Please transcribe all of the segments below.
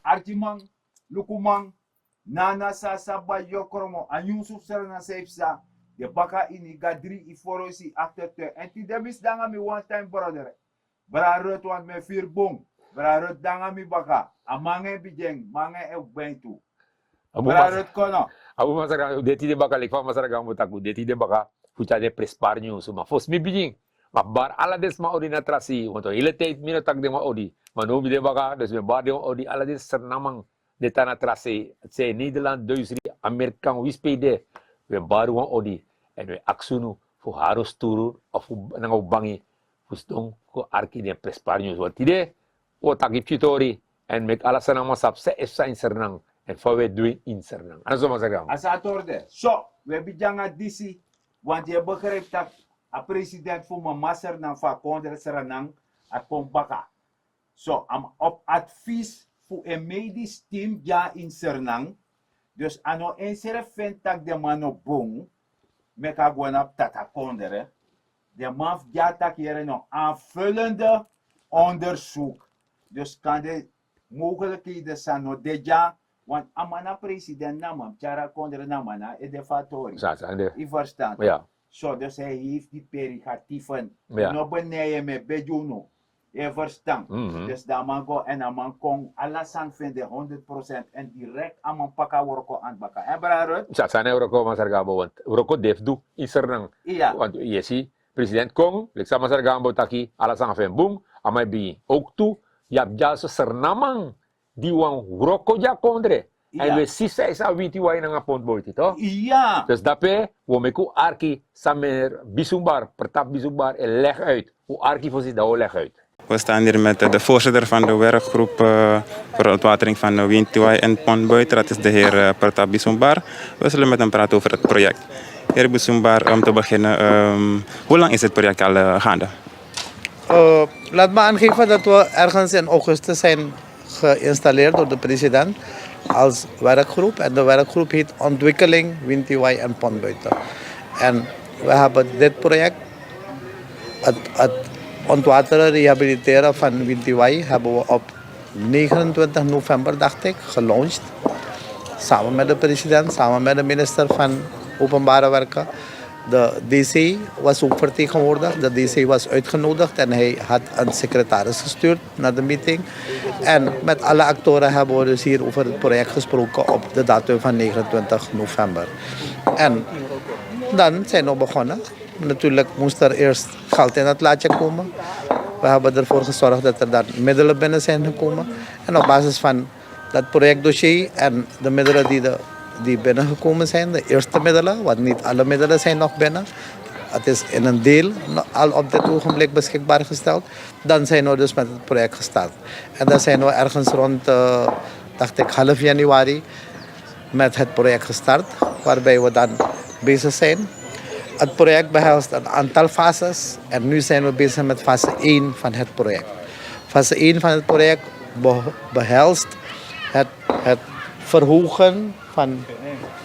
Archimang, Lukumang, Nana Sasaba Yokromo, en Yusuf Serna Seipsa, de baka ini gadri iforosi acteur. En ti demis danga mi one time brother. Bra rot wan me fir bong. Bra rot danga mi baka. Amange bijeng, mange e bentu. Bra rot kono. Abu masaraga deti de baka lekfa masaraga mo taku deti de baka fucha de prespar nyu suma fos mi bijing. Ma bar ala des ma odi na trasi wanto ile tait mino tak de ma odi. Manu bi de baka des me bar de odi ala des sernamang de tana trasi se Nederland Duitsri Amerikan wispede we bar wan odi en we aksunu fu harus turu of nang bangi fustong ko arki de prespar nyu want tide o taki pitori en mek ala sana masap se esa in sernang en fawe doing in sernang ano so masagam Asa atorde. So, we bijanga disi, want je begrijpt dat a president voor mijn master nan van Congress Seranang at Pompaka. So, am op advies voor een medisch team ja in Sernang. Dus ano een serefent tak de mano bong, meka gwana tata kondere. De man ja tak hier nog aanvullende onderzoek. Dus kan de mogelijkheden zijn no deja, want amana president namam, chara kondere namana, e de fatori. sa ande I verstand. ja Zo, dus hij heeft die perigatieven. Ja. No beneden met bejuno. Je verstand. Dus dat man go en dat man kon alasan vinden 100% en direct aan man pakka worko aan baka. En brarut? sa sana Euroko masargabo want Euroko def du in sernang Ja. want yesi president Kong leksa masargabo taki ala sang fen boom amai bi ook tu yap jaso sernamang diwang Euroko ja kondre Ja. en we sisa isa witi wai nang apont boy tito Ja. dus dape womeku arki samer bisumbar pertap bisumbar leg uit hoe arki voorzien dat leg uit. We staan hier met de voorzitter van de werkgroep voor de ontwatering van de Wintiwai en Pondbuiten. Dat is de heer Pratap Bisumbar. We zullen met hem praten over het project. Heer Bisumbar, om te beginnen, hoe lang is het project al gaande? Laat me aangeven dat we ergens in augustus zijn geïnstalleerd door de president als werkgroep. En de werkgroep heet Ontwikkeling Wintiwai en Pondbuiten. En we hebben dit project, het ontwateren, rehabiliteren van Wintiwai, hebben we op 29 november, dacht ik, gelaunched. Samen met de president, samen met de minister van Openbare Werken. De DC was ook vertegenwoordigd. De DC was uitgenodigd en hij had een secretaris gestuurd naar de meeting. En met alle actoren hebben we dus hier over het project gesproken op de datum van 29 november. En dan zijn we begonnen. Natuurlijk moest er eerst geld in het laadje komen. We hebben ervoor gezorgd dat er daar middelen binnen zijn gekomen. En op basis van dat projectdossier en de middelen die binnengekomen zijn, de eerste middelen, want niet alle middelen zijn nog binnen. Het is in een deel al op dit ogenblik beschikbaar gesteld. Dan zijn we dus met het project gestart. En dan zijn we ergens rond, dacht ik, half januari met het project gestart. Waarbij we dan bezig zijn. Het project behelst een aantal fases en nu zijn we bezig met fase 1 van het project. Fase 1 van het project behelst het verhogen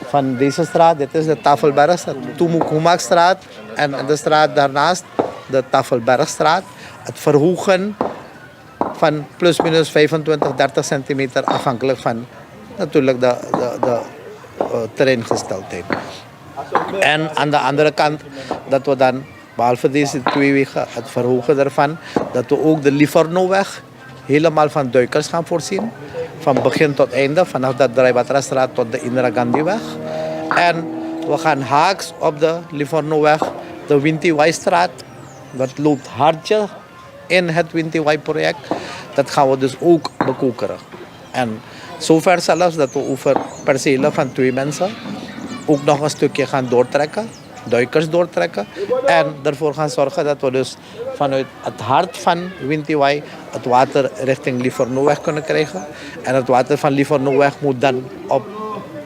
van deze straat. Dit is de Tafelbergstraat, Tumukumakstraat en de straat daarnaast, de Tafelbergstraat. Het verhogen van plus minus 25, 30 centimeter afhankelijk van natuurlijk de terreingesteldheid. En aan de andere kant dat we dan, behalve deze 2 wegen, het verhogen ervan, dat we ook de Livornoweg helemaal van duikers gaan voorzien. Van begin tot einde, vanaf de Draibatrastraat tot de Indira Gandhiweg. En we gaan haaks op de Livornoweg, de Wintiwai-straat. Dat loopt hartje in het Wintiwai-project. Dat gaan we dus ook bekokeren. En zover zelfs dat we over percelen van 2 mensen ook nog een stukje gaan doortrekken, duikers doortrekken. En ervoor gaan zorgen dat we dus vanuit het hart van Wintiwai het water richting Livornoweg kunnen krijgen. En het water van Livornoweg moet dan op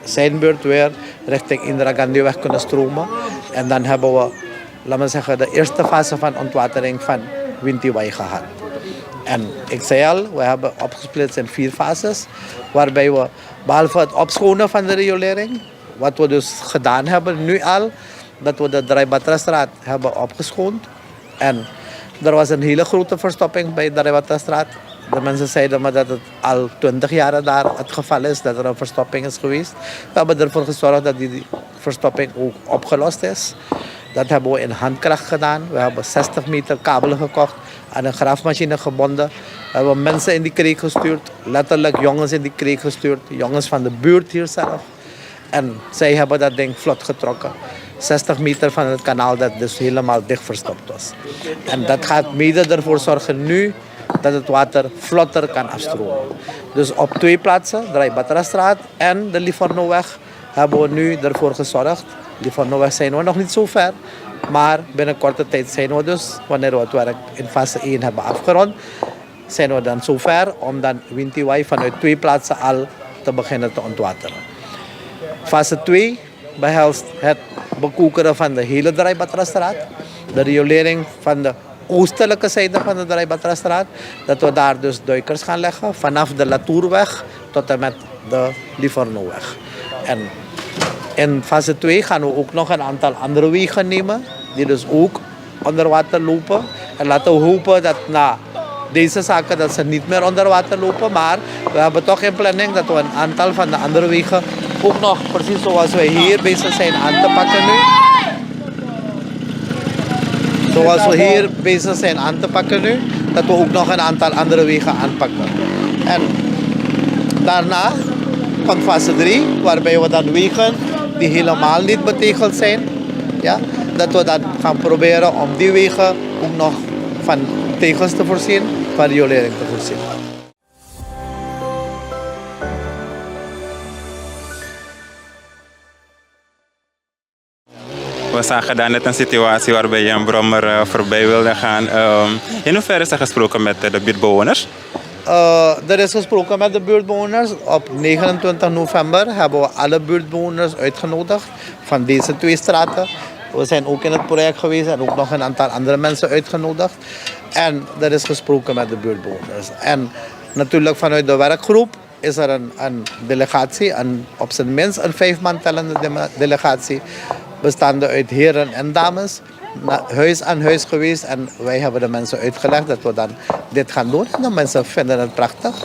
zijn beurt weer richting Indira Gandhiweg kunnen stromen. En dan hebben we, laten we zeggen, de eerste fase van ontwatering van Wintiwai gehad. En ik zei al, we hebben opgesplitst in 4 fases, waarbij we behalve het opschonen van de riolering, wat we dus gedaan hebben nu al, dat we de Draibatrastraat hebben opgeschoond. En er was een hele grote verstopping bij de Draibatrastraat. de mensen zeiden me dat het al 20 jaar daar het geval is, dat er een verstopping is geweest. We hebben ervoor gezorgd dat die verstopping ook opgelost is. Dat hebben we in handkracht gedaan. We hebben 60 meter kabelen gekocht, aan een graafmachine gebonden. We hebben mensen in die kreek gestuurd, letterlijk jongens in die kreek gestuurd, jongens van de buurt hier zelf. En zij hebben dat ding vlot getrokken. 60 meter van het kanaal dat dus helemaal dicht verstopt was. En dat gaat mede ervoor zorgen nu dat het water vlotter kan afstromen. Dus op 2 plaatsen, Drijbatrastraat en de Livornoweg, hebben we nu ervoor gezorgd. Livornoweg zijn we nog niet zo ver, maar binnen korte tijd zijn we dus, wanneer we het werk in fase 1 hebben afgerond, zijn we dan zover om dan Wintiwai vanuit 2 plaatsen al te beginnen te ontwateren. Fase 2 behelst het bekoekeren van de hele Drijbatrastraat, de riolering van de oostelijke zijde van de Drijbatrastraat, dat we daar dus duikers gaan leggen vanaf de Latourweg tot en met de Livornoweg. En in fase 2 gaan we ook nog een aantal andere wegen nemen, die dus ook onder water lopen. En laten we hopen dat na deze zaken dat ze niet meer onder water lopen, maar we hebben toch in planning dat we een aantal van de andere wegen ook nog, precies zoals wij hier bezig zijn aan te pakken nu. Zoals we hier bezig zijn aan te pakken nu, dat we ook nog een aantal andere wegen aanpakken. En daarna komt fase 3, waarbij we dan wegen die helemaal niet betegeld zijn, ja, dat we dan gaan proberen om die wegen ook nog van tegels te voorzien, van riolering te voorzien. We zagen daar net een situatie waarbij een brommer voorbij wilde gaan. In hoeverre is er gesproken met de buurtbewoners? Er is gesproken met de buurtbewoners. Op 29 november hebben we alle buurtbewoners uitgenodigd van deze 2 straten. We zijn ook in het project geweest en ook nog een aantal andere mensen uitgenodigd. En er is gesproken met de buurtbewoners. En natuurlijk vanuit de werkgroep is er een delegatie, op zijn minst een 5-man tellende delegatie, bestaande uit heren en dames, huis aan huis geweest. En wij hebben de mensen uitgelegd dat we dan dit gaan doen. En de mensen vinden het prachtig.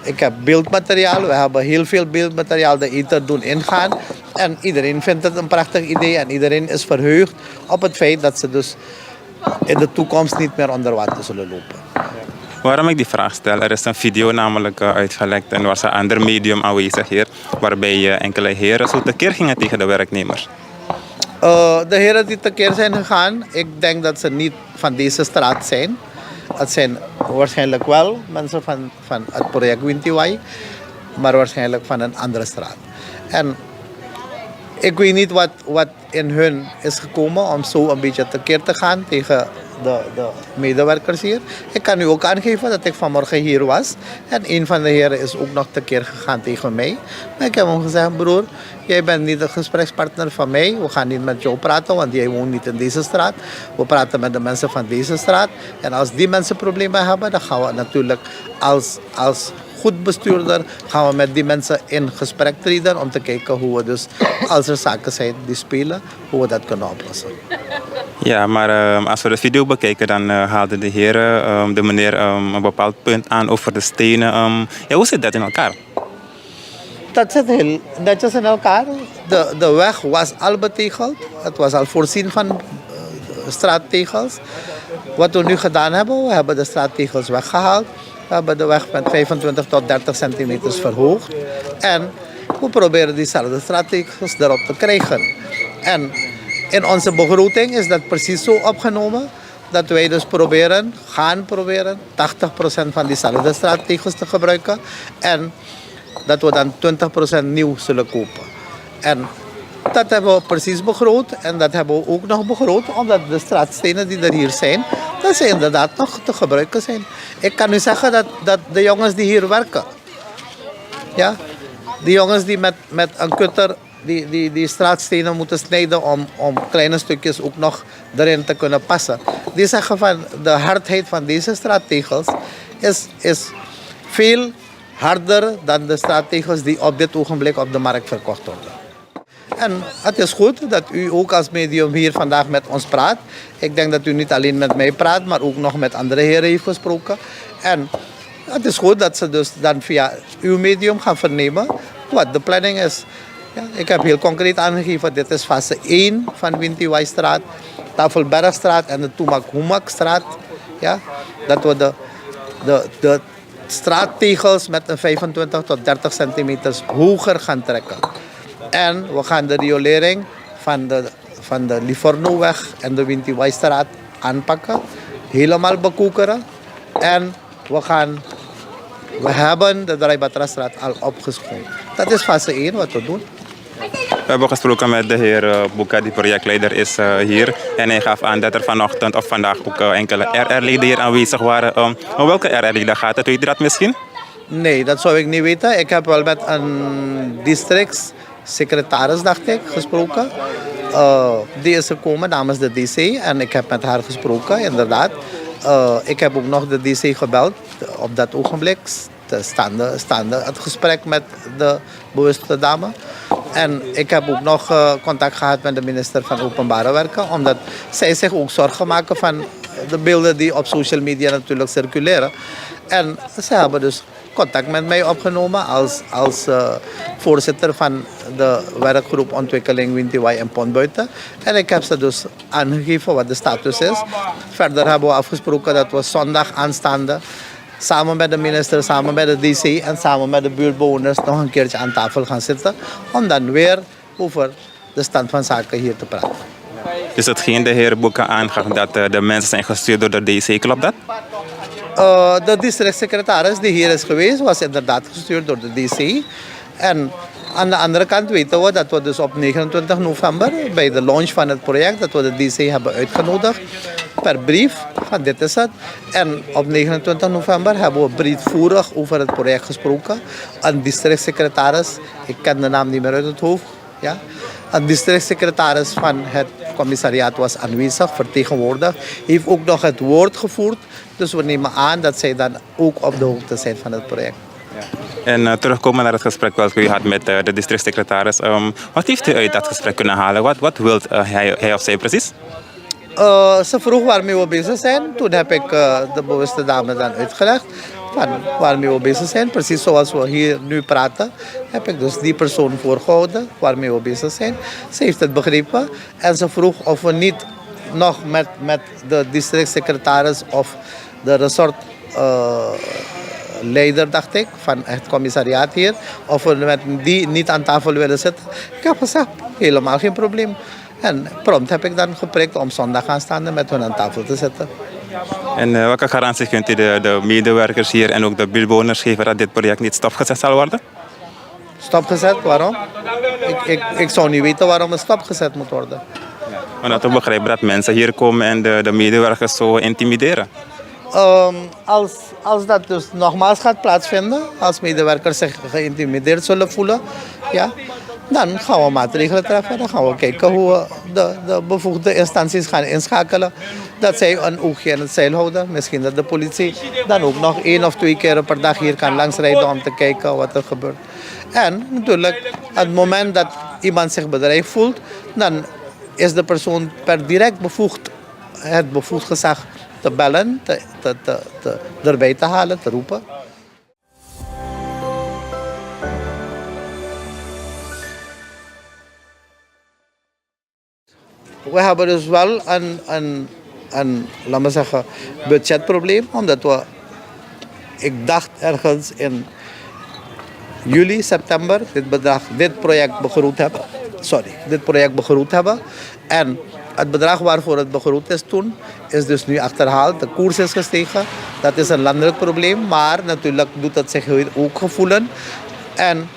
Ik heb beeldmateriaal, we hebben heel veel beeldmateriaal de ether doen ingaan. En iedereen vindt het een prachtig idee en iedereen is verheugd op het feit dat ze dus in de toekomst niet meer onder water zullen lopen. Waarom ik die vraag stel, er is een video namelijk uitgelekt en er was een ander medium aanwezig hier, waarbij enkele heren zo tekeer gingen tegen de werknemers. De heren die tekeer zijn gegaan, ik denk dat ze niet van deze straat zijn. Het zijn waarschijnlijk wel mensen van het project Wintiwai, maar waarschijnlijk van een andere straat. En ik weet niet wat in hun is gekomen om zo een beetje tekeer te gaan tegen de medewerkers hier. Ik kan u ook aangeven dat ik vanmorgen hier was en een van de heren is ook nog tekeer gegaan tegen mij. Maar ik heb hem gezegd, broer, jij bent niet de gesprekspartner van mij. We gaan niet met jou praten, want jij woont niet in deze straat. We praten met de mensen van deze straat. En als die mensen problemen hebben, dan gaan we natuurlijk als goed bestuurder gaan we met die mensen in gesprek treden om te kijken hoe we dus, als er zaken zijn die spelen, hoe we dat kunnen oplossen. Ja, maar als we de video bekijken, dan haalde de heren, de meneer, een bepaald punt aan over de stenen. Ja, hoe zit dat in elkaar? Dat zit heel netjes in elkaar. De weg was al betegeld. Het was al voorzien van straattegels. Wat we nu gedaan hebben, we hebben de straattegels weggehaald. We hebben de weg met 25 tot 30 centimeter verhoogd. En we proberen diezelfde straattegels erop te krijgen. En in onze begroting is dat precies zo opgenomen. Dat wij dus gaan proberen 80% van diezelfde straattegels te gebruiken. En dat we dan 20% nieuw zullen kopen. En dat hebben we precies begroot. En dat hebben we ook nog begroot, omdat de straatstenen die er hier zijn, dat ze inderdaad nog te gebruiken zijn. Ik kan u zeggen dat de jongens die hier werken, ja, die jongens die met een kutter die straatstenen moeten snijden om kleine stukjes ook nog erin te kunnen passen. Die zeggen van de hardheid van deze straattegels is veel harder dan de straattegels die op dit ogenblik op de markt verkocht worden. En het is goed dat u ook als medium hier vandaag met ons praat. Ik denk dat u niet alleen met mij praat, maar ook nog met andere heren heeft gesproken. En het is goed dat ze dus dan via uw medium gaan vernemen wat de planning is. Ja, ik heb heel concreet aangegeven, dit is fase 1 van Wintiwai-straat, Tafelbergstraat en de Toemak-Hoemakstraat. Ja, dat we de straattegels met een 25 tot 30 centimeters hoger gaan trekken. En we gaan de riolering van de Livornoweg en de Wintiwai-straat aanpakken, helemaal bekoekeren. En we hebben de Draibatrastraat al opgeschoond. Dat is fase 1 wat we doen. We hebben gesproken met de heer Boeka, die projectleider is hier. En hij gaf aan dat er vanochtend of vandaag ook enkele RR-leden hier aanwezig waren. Om welke RR-leden gaat het? Weet je dat misschien? Nee, dat zou ik niet weten. Ik heb wel met een districtssecretaris, dacht ik, gesproken. Die is gekomen namens de DC en ik heb met haar gesproken, inderdaad. Ik heb ook nog de DC gebeld op dat ogenblik. Staande het gesprek met de bewuste dame. En ik heb ook nog contact gehad met de minister van Openbare Werken, omdat zij zich ook zorgen maken van de beelden die op social media natuurlijk circuleren. En ze hebben dus contact met mij opgenomen als voorzitter van de werkgroep Ontwikkeling Wintiwai en Pontbuiten. En ik heb ze dus aangegeven wat de status is. Verder hebben we afgesproken dat we zondag aanstaande samen met de minister, samen met de DC en samen met de buurtbewoners nog een keertje aan tafel gaan zitten. Om dan weer over de stand van zaken hier te praten. Dus hetgeen de heer Boeka aangaf dat de mensen zijn gestuurd door de DC, klopt dat? De districtssecretaris die hier is geweest was inderdaad gestuurd door de DC. En aan de andere kant weten we dat we dus op 29 november bij de launch van het project dat we de DC hebben uitgenodigd per brief van dit is het. En op 29 november hebben we breedvoerig over het project gesproken. Een districtssecretaris, ik ken de naam niet meer uit het hoofd, ja. Een districtssecretaris van het commissariaat was aanwezig, vertegenwoordigd. Heeft ook nog het woord gevoerd. Dus we nemen aan dat zij dan ook op de hoogte zijn van het project. En terugkomen naar het gesprek wat u had met de districtssecretaris. Wat heeft u uit dat gesprek kunnen halen? Wat wil hij of zij precies? Ze vroeg waarmee we bezig zijn. Toen heb ik de bewuste dame dan uitgelegd van waarmee we bezig zijn. Precies zoals we hier nu praten, heb ik dus die persoon voorgehouden waarmee we bezig zijn. Ze heeft het begrepen en ze vroeg of we niet nog met de districtssecretaris of de resortleider, dacht ik, van het commissariaat hier, of we met die niet aan tafel willen zitten. Ik heb gezegd, helemaal geen probleem. En prompt heb ik dan geprikt om zondag aanstaande met hun aan tafel te zitten. En welke garantie kunt u de medewerkers hier en ook de buurtbewoners geven dat dit project niet stopgezet zal worden? Stopgezet, waarom? Ik zou niet weten waarom het stopgezet moet worden. Omdat we begrijpen dat mensen hier komen en de medewerkers zo intimideren. Als dat dus nogmaals gaat plaatsvinden, als medewerkers zich geïntimideerd zullen voelen, ja, dan gaan we maatregelen treffen. Dan gaan we kijken hoe we de bevoegde instanties gaan inschakelen. Dat zij een oogje in het zeil houden. Misschien dat de politie dan ook nog 1 of 2 keer per dag hier kan langsrijden om te kijken wat er gebeurt. En natuurlijk, op het moment dat iemand zich bedreigd voelt, dan is de persoon per direct bevoegd, het bevoegd gezag te bellen, erbij te halen, te roepen. We hebben dus wel een laten we zeggen, budgetprobleem, omdat ik dacht ergens in juli, september, dit project begroet hebben. En het bedrag waarvoor het begroet is toen, is dus nu achterhaald. De koers is gestegen. Dat is een landelijk probleem, maar natuurlijk doet het zich ook gevoelen. En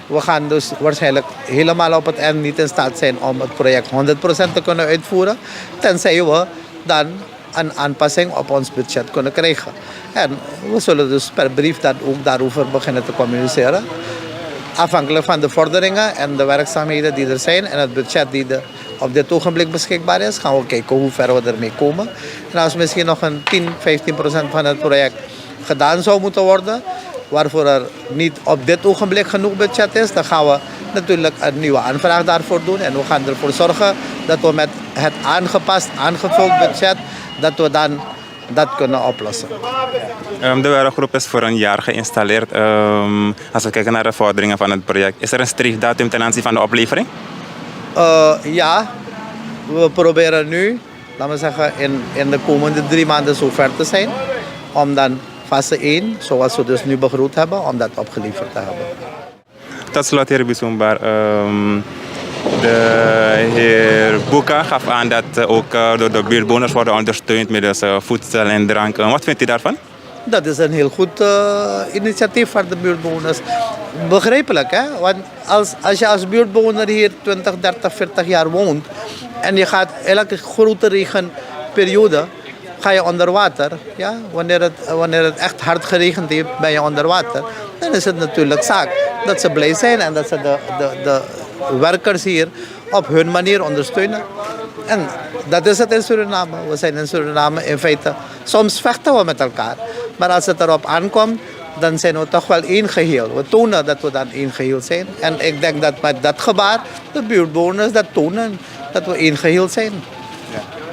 we gaan dus waarschijnlijk helemaal op het eind niet in staat zijn om het project 100% te kunnen uitvoeren, tenzij we dan een aanpassing op ons budget kunnen krijgen. En we zullen dus per brief dan ook daarover beginnen te communiceren. Afhankelijk van de vorderingen en de werkzaamheden die er zijn en het budget die op dit ogenblik beschikbaar is, gaan we kijken hoe ver we ermee komen. En als misschien nog een 10-15% van het project gedaan zou moeten worden, waarvoor er niet op dit ogenblik genoeg budget is, dan gaan we natuurlijk een nieuwe aanvraag daarvoor doen. En we gaan ervoor zorgen dat we met het aangepast, aangevuld budget, dat we dan dat kunnen oplossen. De werkgroep is voor een jaar geïnstalleerd. Als we kijken naar de vorderingen van het project, is er een streefdatum ten aanzien van de oplevering? Ja, we proberen nu, laten we zeggen, in de komende 3 maanden zover te zijn. Om dan fase 1, zoals we dus nu begroet hebben, om dat opgeleverd te hebben. Tot slot, heer Bisumbar. De heer Boeka gaf aan dat ook door de buurtbewoners worden ondersteund met voedsel en drank. Wat vindt u daarvan? Dat is een heel goed initiatief voor de buurtbewoners. Begrijpelijk, hè? Want als je als buurtbewoner hier 20, 30, 40 jaar woont en je gaat elke grote regenperiode ga je onder water. Ja? Wanneer het echt hard geregend heeft, ben je onder water. Dan is het natuurlijk zaak dat ze blij zijn en dat ze de werkers hier op hun manier ondersteunen. En dat is het in Suriname. We zijn in Suriname in feite, soms vechten we met elkaar. Maar als het erop aankomt, dan zijn we toch wel één geheel. We tonen dat we dan één geheel zijn. En ik denk dat met dat gebaar de buurtbewoners dat tonen, dat we één geheel zijn.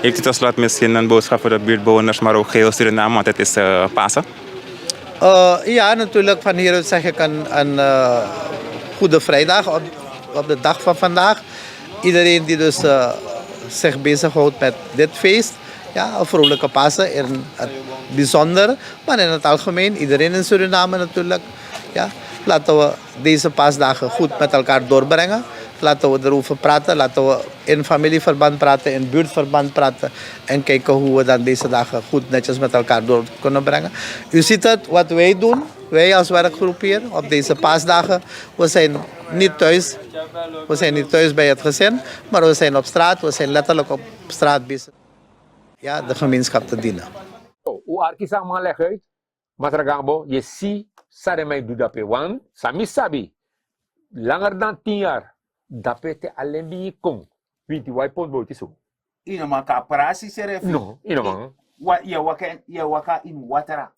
Heeft u tot slot misschien een boodschap voor de buurtbewoners, maar ook heel Suriname, want het is Pasen? Ja, natuurlijk. Van hieruit zeg ik een goede vrijdag op de dag van vandaag. Iedereen die dus zich bezighoudt met dit feest. Ja, een vrolijke Pasen in het bijzonder, maar in het algemeen, iedereen in Suriname natuurlijk. Ja, laten we deze paasdagen goed met elkaar doorbrengen. Laten we erover praten, laten we in familieverband praten, in buurtverband praten en kijken hoe we dan deze dagen goed netjes met elkaar door kunnen brengen. U ziet het, wat wij doen, wij als werkgroep hier op deze paasdagen, we zijn niet thuis. We zijn niet thuis bij het gezin, maar we zijn op straat, we zijn letterlijk op straat bezig. Ja, de gemeenschap te dienen. Hoe arki sang mga leg uit, Masaragambo, je ziet, sare mij doe dat want, sami sabi, langer dan 10 jaar, dat te alleen bij je kom, wie die waipon boot is ook. Ina man ka prasi seref. No, man. Je waka in watera.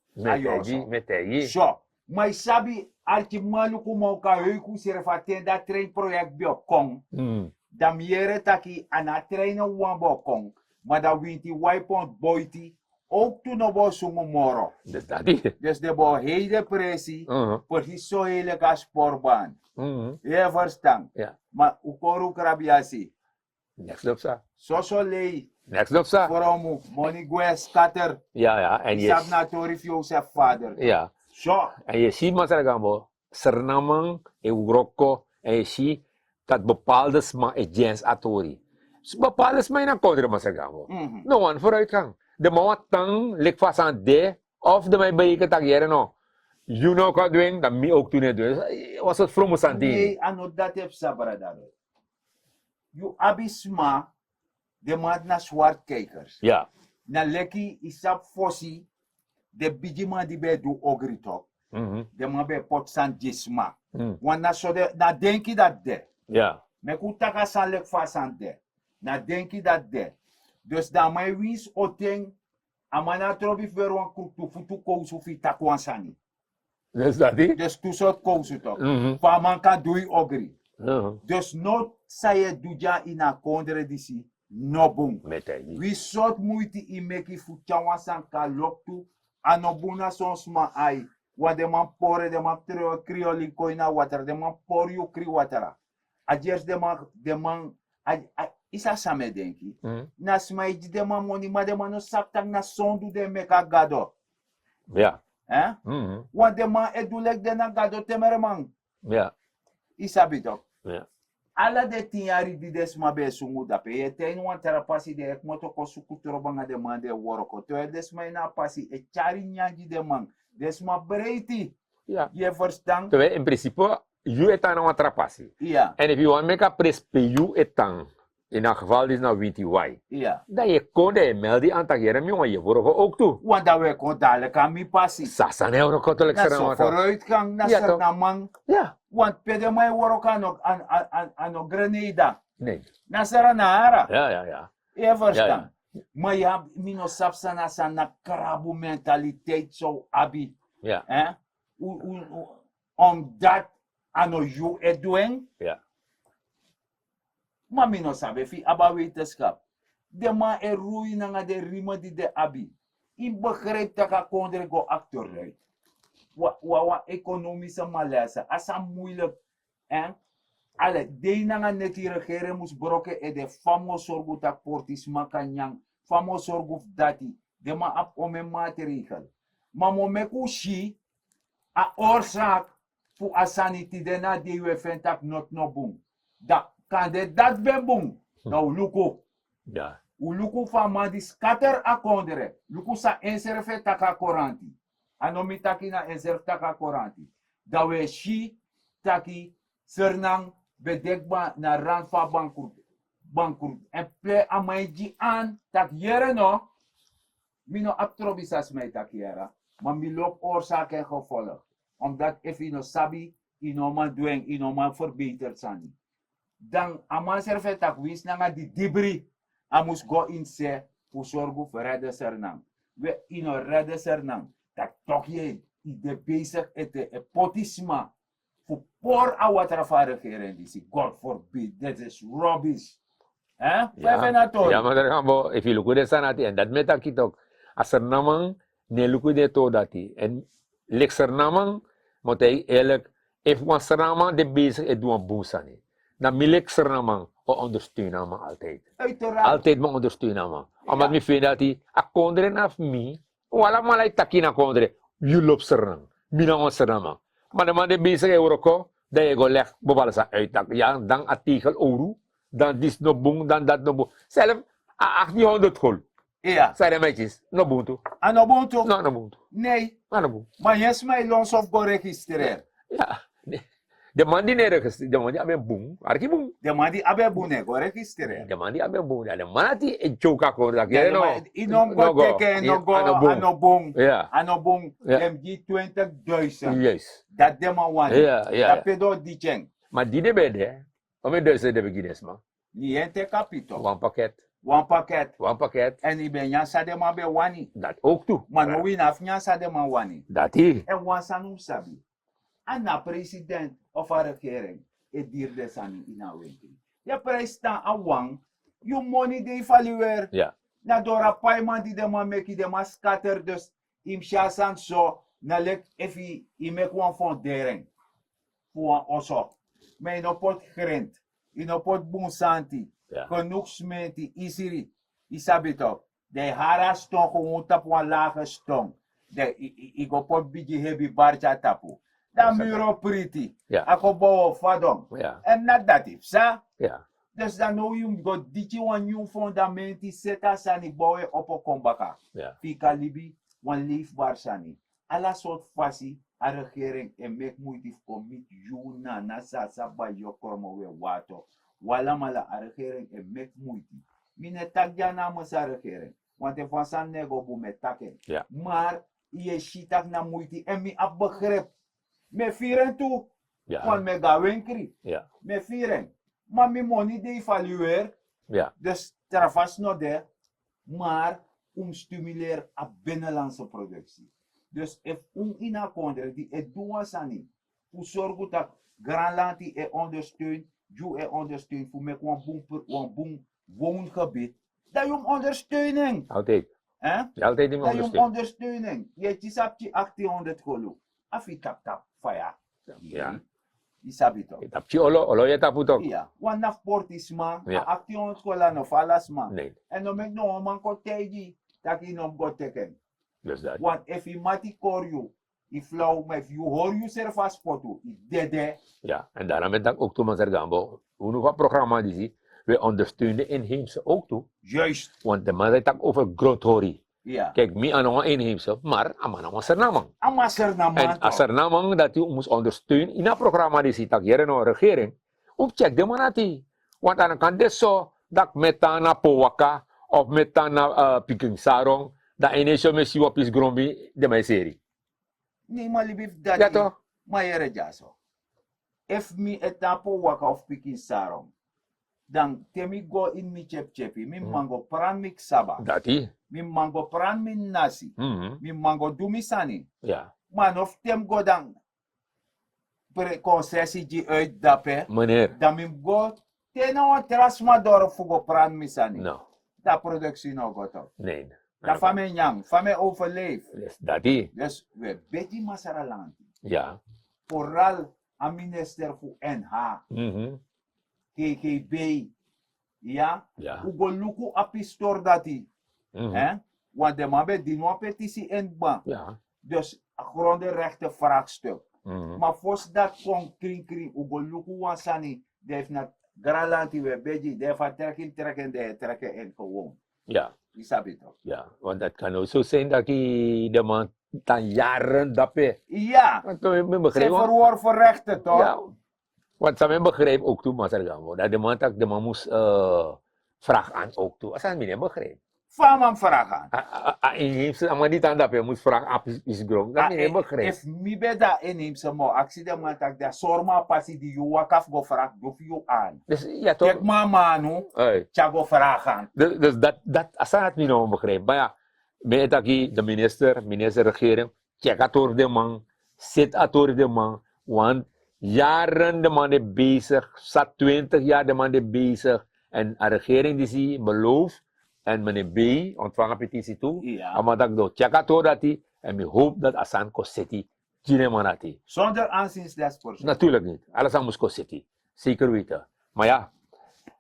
Metegi. So, mas sabe arki maluku mau ka heuku seref atenda train project bio kong. Da miere taki ana trainen wambo kong. Maar dat wint die waipon boiti ook toen op ons moro. Dus de bo hele pressie voor die zo hele gaspoorbaan. Je verstaan. Maar ukoro krabiasi. Next up, sa. Soso lei. Next up, sa. Voor money go scatter. Ja, en je. Sab na tori yourself father. Ja. So. En je ziet, Masaragambo, Suriname, Euroko, en je ziet dat bepaalde sma agents atori. Bepaalde sma in een country, Masaragambo. No one vooruitgang. De mouw tang ligt vast aan de, of de mij bij je tagieren, no. You know kan doen, dat mij ook toen doen. Was het vroeg aan die? Nee, ano dat heb sabra daarop. You abisma, de maat na zwart kijkers. Ja. Na leki isap fossi, de bijima die bij do ogritok. De man bij pot san disma. Want na so de, na denki dat de. Ja. Me kutaka san lek vast aan de. Na denki dat de. Dus dan mij wins oteng, amana trobi verwan kutu futu kousu fi takwansani. Dus dat die? Dus tu soort kousu toch. Faman kan doei ogri. Dus no saye duja ina kondre disi no boom. We soort moeite in meki fu chawansan ka loktu anobuna sonsma ai. Wa de man pore de man krioli koina water de man por you kri watera. Ajers de man isa same denki. Na smai de man moni ma de man no saptak na sondu de meka gado. Ja. Eh? Want de man edulek de na gado temere man. Ja. Isa bidok. Ja. Ala de 10 jaar die desma be sungu dape. Je ten wan terapasi de ek moto ko sukutoro banga de man de woroko. To e desma ina pasi e chari nyanji de man. Desma breiti. Ja. Je verstaan? Terwijl in principe, you etan aan trapasi. Ja. En if you want make a press pe you etan, in een geval is nou WTY. Ja. Dan je kon de meldi aan tageren, jongen, je woroko ook toe. Want dat we kon dadelijk aan mi pasi. Sasan euro kotelijk Na so vooruitgang na Ja, na man. Ja. Want pede mai woroko ano Grenada. Nee. Na Saranara. Ja. Je verstaan? Ja. Maar je hebt mino sapsana sana krabu mentaliteit zo abi. Ja. Eh? Omdat ano you doen. Ja. Maar mino sabe fi aba wetenschap. De man roei na de rima die de abi. in begrijp dat ik kondre go achteruit. Wa economische malaise. Asa moeilijk. En alle deinanga net die regering moest brokken en de famo sorgu tak portisma kanyang. Famo sorgu dati. De ma ap ome maatregel. Maar momeku shi a oorzaak voor asaniti de na die we vindt dat not no boom. Da kan de dat ben boom. Nou luko. Ja. O luku fama di scatter a kondre. Luku sa enserfe taka koranti. Anomi taki na enserfe taka koranti. Da we shi taki sernang bedekba na rand fa bankrut. En ple amaiji an tak yere no. Mino aptrobisas mij tak yera. Maar mi loop oorzaak en gevolg. Omdat if ino sabi, ino man dweng, ino man verbeterd sani. Dan aman serfe tak wis nanga di dibri. Amus go in se usorgu verredden sernang. We ino redden sernang. Dat toch je de bezig ete e potisma. Voor por a wat regeren die God forbid. That is rubbish. Eh? Ja, maar daar gaan we, if you look at the sanati, en dat met dat kitok, als er namang, ne look at the to dati, en lekser namang, moet hij eigenlijk, if was er namang, de bezig het doen boosani. Dan mi lekser namang, o ondersteunen namang altijd. Uiteraard. Altijd me ondersteunen namang. Omdat mi vind dat hij, a kondre af mi, wala malay takina kondre, you lop serang, mina on serang. Maar de man de bezig euroko, dat je go leg, bepalen sa uittak, ja, dan artikel oru, dan dis no boom, dan dat no boom. Zelf, 1800 gol. Ja. Zijn de meisjes, no boom toe. Anobuntu? No, no boom toe. Nee. No boom. Maar yes, mij lons of go registreren. Ja. De man die neergesteld, de man die abe boom, arki boom. De man die abe bune go registreren. De man die abe boom, de man die een choka ko, dat je no. Inom go teken, no go, anobung. Ja. Anobung, Ja. dem gi 20.000. Yes. Dat dem a wan. Ja, ja. Dat pedo di cheng. Maar die de bede, om een duizend de beginners man. Niente capito. One pakket. One packet. One pakket. En ibe nyansa dem a be wani. Dat ook toe. Maar no win af nyansa dem a wani. Dat hier. En wansa num sabi. Ana president of a regering. E dir de sani ina winkel. Je prijs sta a wang. You money de valuer. Ja. Na dora payment die de man meki de man scatter dus im shasan so na lek efi imek wan fondering voor oso. Maar in pot grend, in pot bonsanti, Ja. genoeg smeti, isiri, isabito. De hara stong gewoon tap wan lage stong. De i go pot bigi hebi barja tapu. Da muro pretty. Ja. Ako bo fadong. Ja. En not that if, sa? Ja. Dus dan nou je go ditje wan nieuw fundamenti seta sani boy op een kombaka. Ja. Fika libi wan leefbaar sani. Alla soort fasi a regering en mek moeite commit juna na sa ba yo kormo we wato. Wala mala a regering en mek moeite. Mine tak ja namens a regering. Want e van san nego bu me taken. Ja. Maar je shitak na moeite en mi ab begrip. Me vieren toe. Ja. Want me ga winkri. Ja. Me vieren. Maar mijn money de evalueer. Ja. Dus travas nog de. Maar stimuleer a binnenlandse productie. Dus if ina kondre die het doen sani. Voor zorgen dat Granland die ondersteunt. Je ondersteunt voor mij een boom woongebied. Dat je ondersteuning. Altijd. Eh? Altijd die Dat je ondersteunen. ondersteuning. Je tisap je 1800 golo. Afi tap fire. Ja. Isabito. Tapchi olo ya taputok. Ja, want na sportisma, Ja. a action skola no falasma. Nee. En no mek no man ko teji, tak inom go teken. Dus dat. Want if i mati koryu, i flow, maar if you hoor you ser fast sportu, i dede. Ja. En daarom met dat ook toe, maar Gambo. Hoe nog wat programma die zie. We ondersteunen de inheemse ook toe. Juist. Want de man zei tak over grondhori. Ja. Kijk, mi aan een inheemse, maar aan een sernamang. Amaser na En man. als er namang dat u moest ondersteunen in dat programma die zit, dat hier een regering, op check de manati. Want aan de kant is zo, dat met na Powaka of met na Piking Sarong, dat ineens met siwa pis grombi de mijn serie. Nee, maar libif dat. Ja toch? Maar jere jaso. If mi etapo waka of pikin sarong, dan temi go in mi chepi, mi mango pran mix saba, Dat die. mi mango pran mi nasi, mi mango dumisani. Ja. Man of tem go dan concessie die uitdappen, Meneer. dan mi go tena wa trasma door fugo pran misani. No. Da productie no go toch. Nee. Dat van mij nyang, van mij overleef. Dus dat is. Dus we beti masaralanti. Ja. Vooral aan minister voor NH, Mhm. KGB. Ja? Ja. Ugo luku apistor dati. Mhm. Want de man bij die no petitie in bank. Ja. Dus grondenrechten vraagstuk. Mhm. Maar voor dat kon kring ugo luku wansani. Die heeft naar Gralanti we beji. Die heeft trekken en gewoon. Ja. Je snapt het toch? Ja. Want het kan ook zo zijn dat je de man dan jaren dat je. Ja. Want toen Ze begreep verworven rechten toch? ja. Want ze begreep ook toen, maar dat de man moest vragen aan ook toe. Als hij niet begreep. Van man vragen. Inheemse, maar niet aan dat je moest vragen aan is grond. Dat niet begreep. If mi beda inheemse mo accident man tak da sorma passie die je wakaf go vraag dof je aan. Dus ja Kijk toch. mama nu, Hey. tja go vragen. Dus dat als hij het niet nog begreep. Maar ja, ben je de minister, regering, check het door de man, zit het door de man. Want jaren de man is bezig, zat 20 jaar de man is bezig. En de regering die zie belooft. En meneer B ontvangt een petitie toe. Ja. Maar dat check het door dat hij. En we hopen dat Asan Kosetti, Gine Manati. Zonder aanzien des persoon. Natuurlijk niet. Alles aan Kosetti. Zeker weten. Maar ja,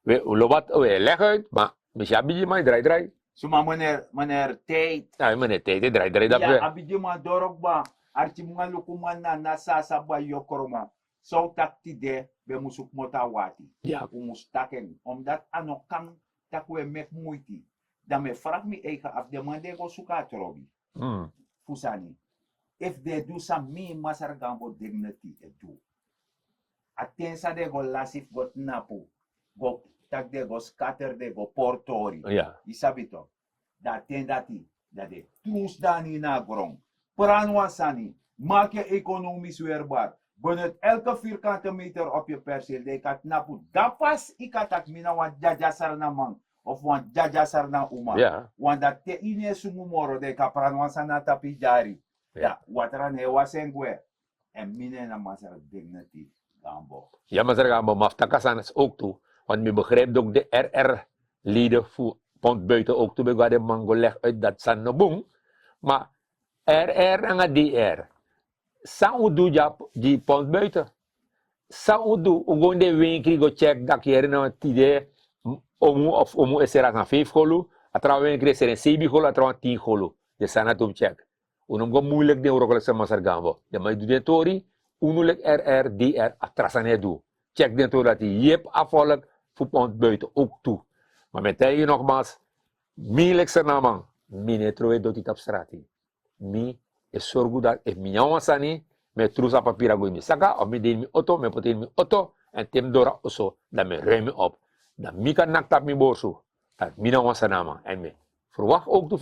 we leggen uit, maar misschien maar draai. Suma meneer tijd. Ja, meneer Tete, draai dat Ja, we. abidje man dorokba. Arti mga lukuman na sasa ba yokoroma. So takti de be musuk mota wati. Ja. Umustaken. Omdat ano kan takwe mek moeite. Dan me vraag me eigen af de man de go suka trobi. Fusani. If they do some me masargambo dignity e do. Atensa de go lasif go napu. Go tak de go scatter de go portori. Ja. Isabito. Dat ten dati. Dat de toes dani na grong. Pranwasani. Maak je economisch weerbaar. Benut elke vierkante meter op je perceel. De kat napu. Dapas ikatak mina wan jajasar na man. Of wan jajasar na uma. Ja. Want dat te ine sumumoro de kapranwasana tapi jari. Ja, watran hewa sengwe. En mine na masar dignity. Gambo. Ja, maar zeggen we, maar Takasan is ook toe. Want we begrijpen ook de RR-leden voor pond buiten ook toe. We gaan mango leg uit dat san no boom. Maar RR en DR. Sao doe je die pond buiten? Sao doe, we gaan de winkel go check dat je er nou tide omu is er aan 5 golo. Atrouw winkel is er een 7 golo, atrouw 10 golo. Je san het om check. Unom go moeilijk de orokelijk sa masar gambo. De maar doe de tori. Unulik RR, DR, atrasan doe. Check den toe dat hij jep afvallig voor pond buiten ook toe. Maar met hij nogmaals, mielijk zijn naam, mine troe doet het op straat. Mi is zorgen dat ik mi wasani, met troes op papier go mi saka, of mi deen mi auto, me poten mi auto, en tem dora oso, dat me ruim me op. Dat mi kan nakta mi borso, dat mi wasan naam. En me verwacht ook toe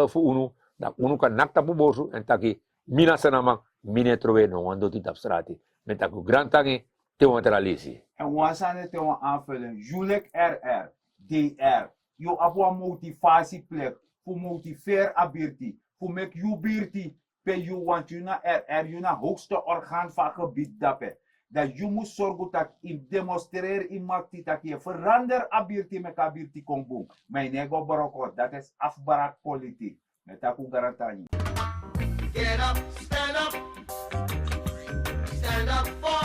voor unu, dat unu kan nakta mi borso, en taki mina zijn naam, mine troe no wan doet het op straat. Met dat grand tangi, te want realisi. En wasane te wan aanvullen. Julek RR, DR. Je abwa motivatieplek. Voor motiveer abirti. Voor mek you birti. Pe you want you na RR. You na hoogste orgaan van gebied dape. Dat je moet zorgen dat je demonstreer in makti dat je verander abirti met abirti kongbong. Mijn ego barokot. Dat is afbarak politiek. Met dat garantani. Get up, stand up for